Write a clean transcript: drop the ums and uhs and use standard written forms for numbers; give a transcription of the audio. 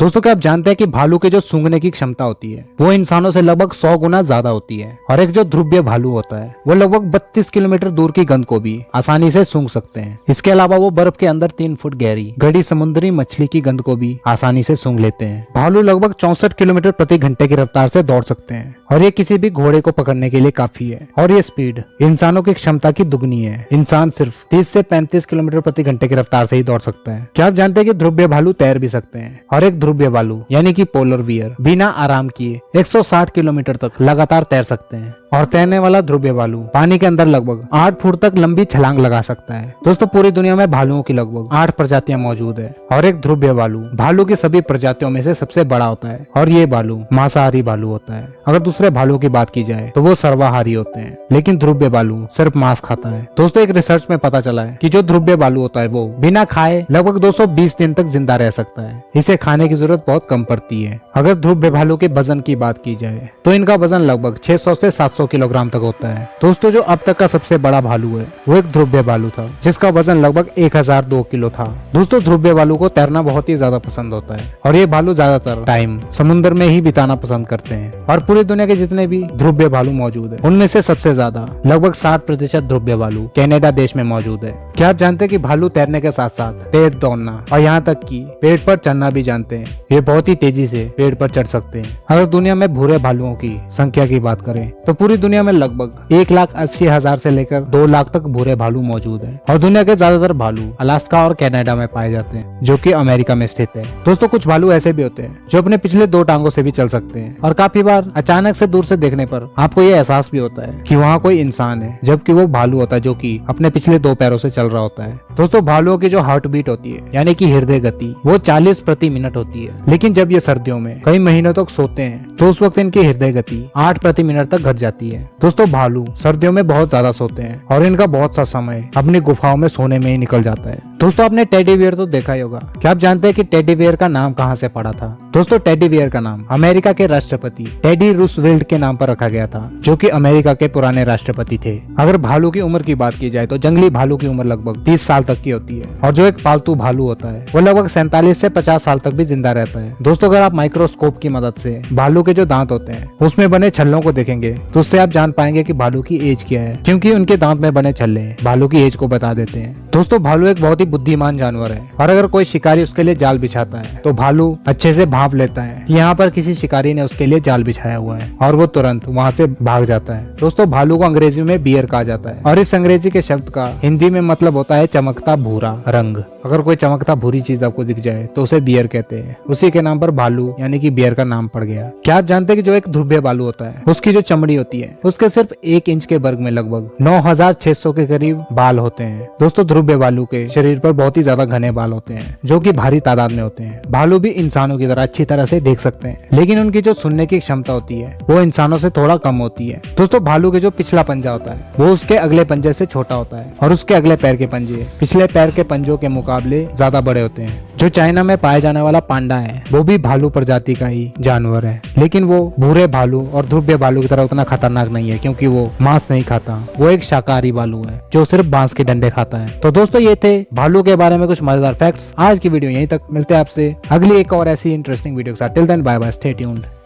दोस्तों क्या आप जानते हैं कि भालू के जो सूंघने की क्षमता होती है वो इंसानों से लगभग 100 गुना ज्यादा होती है। और एक जो ध्रुवीय भालू होता है वो लगभग 32 किलोमीटर दूर की गंध को भी आसानी से सूंघ सकते हैं। इसके अलावा वो बर्फ के अंदर 3 फुट गहरी गड़ी समुद्री मछली की गंध को भी आसानी से सूंघ लेते हैं। भालू लगभग 64 किलोमीटर प्रति घंटे की रफ्तार से दौड़ सकते हैं और ये किसी भी घोड़े को पकड़ने के लिए काफी है। और ये स्पीड इंसानों की क्षमता की दुगनी है। इंसान सिर्फ 30 से 35 किलोमीटर प्रति घंटे की रफ्तार से ही दौड़ सकता है। क्या आप जानते हैं कि ध्रुवीय भालू तैर भी सकते हैं? और एक ध्रुवीय भालू यानी कि पोलर बियर बिना आराम किए 160 किलोमीटर तक लगातार तैर सकते हैं। और तैरने वाला ध्रुवीय भालू पानी के अंदर लगभग 8 फुट तक लंबी छलांग लगा सकता है। दोस्तों पूरी दुनिया में भालुओं की लगभग 8 प्रजातियां मौजूद है। और एक ध्रुवीय भालू भालू की सभी प्रजातियों में से सबसे बड़ा होता है और ये भालू मांसाहारी भालू होता है। अगर दूसरे भालुओं की बात की जाए तो वो सर्वाहारी होते हैं, लेकिन ध्रुवीय भालू सिर्फ मांस खाता है। दोस्तों एक रिसर्च में पता चला है कि जो ध्रुवीय भालू होता है वो बिना खाए लगभग 220 दिन तक जिंदा रह सकता है। इसे खाने की जरूरत बहुत कम पड़ती है। अगर ध्रुवीय भालू के वजन की बात की जाए तो इनका वजन लगभग 600 से 700 किलोग्राम तक होता है। दोस्तों जो अब तक का सबसे बड़ा भालू है वो एक ध्रुवीय भालू था जिसका वजन लगभग 1002 किलो था। दोस्तों ध्रुवीय भालू को तैरना बहुत ही ज्यादा पसंद होता है और ये भालू ज्यादातर टाइम समुद्र में ही बिताना पसंद करते हैं। और पूरी दुनिया के जितने भी ध्रुवीय भालू मौजूद है उनमें से सबसे ज्यादा लगभग 60% ध्रुवीय भालू कनाडा देश में मौजूद है। क्या आप जानते हैं कि भालू तैरने के साथ साथ तेज दौड़ना और यहाँ तक कि पेड़ पर चढ़ना भी जानते हैं। ये बहुत ही तेजी से पेड़ पर चढ़ सकते हैं। अगर दुनिया में भूरे भालुओं की संख्या की बात करें तो पूरी दुनिया में लगभग 1,80,000 से लेकर 2 लाख तक भूरे भालू मौजूद है। और दुनिया के ज्यादातर भालू अलास्का और कनाडा में पाए जाते हैं जो कि अमेरिका में स्थित है। दोस्तों कुछ भालू ऐसे भी होते हैं जो अपने पिछले 2 टांगों से भी चल सकते हैं और काफी बार अचानक से दूर से देखने पर आपको ये एहसास भी होता है कि वहाँ कोई इंसान है, जबकि वो भालू होता है जो कि अपने पिछले 2 पैरों से चल रहा होता है। दोस्तों भालुओं की जो हार्ट बीट होती है यानी कि हृदय गति वो 40 प्रति मिनट होती है। लेकिन जब ये सर्दियों में कई महीनों तक सोते हैं तो उस वक्त इनकी हृदय गति 8 प्रति मिनट तक घट जाती है। दोस्तों भालू सर्दियों में बहुत ज्यादा सोते हैं और इनका बहुत सा समय अपनी गुफाओं में सोने में ही निकल जाता है। दोस्तों आपने टेडी बियर तो देखा ही होगा। क्या आप जानते हैं कि टेडी बियर का नाम कहाँ से पड़ा था? दोस्तों टेडी बियर का नाम अमेरिका के राष्ट्रपति टेडी रूजवेल्ट के नाम पर रखा गया था जो कि अमेरिका के पुराने राष्ट्रपति थे। अगर भालू की उम्र की बात की जाए तो जंगली भालू की उम्र लगभग 30 साल तक की होती है और जो एक पालतू भालू होता है वो लगभग 47 से 50 साल तक भी जिंदा रहता है। दोस्तों अगर आप माइक्रोस्कोप की मदद से भालू के जो दांत होते हैं उसमें बने छल्लों को देखेंगे तो उससे आप जान पाएंगे कि भालू की एज क्या है, क्योंकि उनके दांत में बने छल्ले भालू की एज को बता देते हैं। दोस्तों भालू एक बहुत ही बुद्धिमान जानवर है और अगर कोई शिकारी उसके लिए जाल बिछाता है तो भालू अच्छे से भांप लेता है कि यहाँ पर किसी शिकारी ने उसके लिए जाल बिछाया हुआ है और वो तुरंत वहाँ से भाग जाता है। दोस्तों भालू को अंग्रेजी में बियर कहा जाता है और इस अंग्रेजी के शब्द का हिंदी में मतलब होता है चमकता भूरा रंग। अगर कोई चमकता भूरी चीज आपको दिख जाए तो उसे बियर कहते हैं। उसी के नाम पर भालू यानी कि बियर का नाम पड़ गया। क्या आप जानते हैं कि जो एक ध्रुवीय भालू होता है उसकी जो चमड़ी होती है उसके सिर्फ 1 इंच के वर्ग में लगभग 9,600 के करीब बाल होते हैं। दोस्तों ध्रुवीय भालू के शरीर पर बहुत ही ज्यादा घने बाल होते हैं जो कि भारी तादाद में होते हैं। भालू भी इंसानों की तरह अच्छी तरह से देख सकते हैं, लेकिन उनकी जो सुनने की क्षमता होती है वो इंसानों से थोड़ा कम होती है। दोस्तों भालू के जो पिछला पंजा होता है वो उसके अगले पंजे से छोटा होता है और उसके अगले पैर के पंजे पिछले पैर के पंजों के मुकाबले ज्यादा बड़े होते हैं। जो चाइना में पाया जाने वाला पांडा है वो भी भालू प्रजाति का ही जानवर है, लेकिन वो भूरे भालू और ध्रुवीय भालू की तरह उतना खतरनाक नहीं है क्योंकि वो मांस नहीं खाता। वो एक शाकाहारी भालू है जो सिर्फ बांस के डंडे खाता है। तो दोस्तों ये थे भालू के बारे में कुछ मजेदार फैक्ट्स। आज की वीडियो यहीं तक, मिलते हैं आपसे अगली एक और ऐसी इंटरेस्टिंग वीडियो के साथ। Till then bye bye, stay tuned.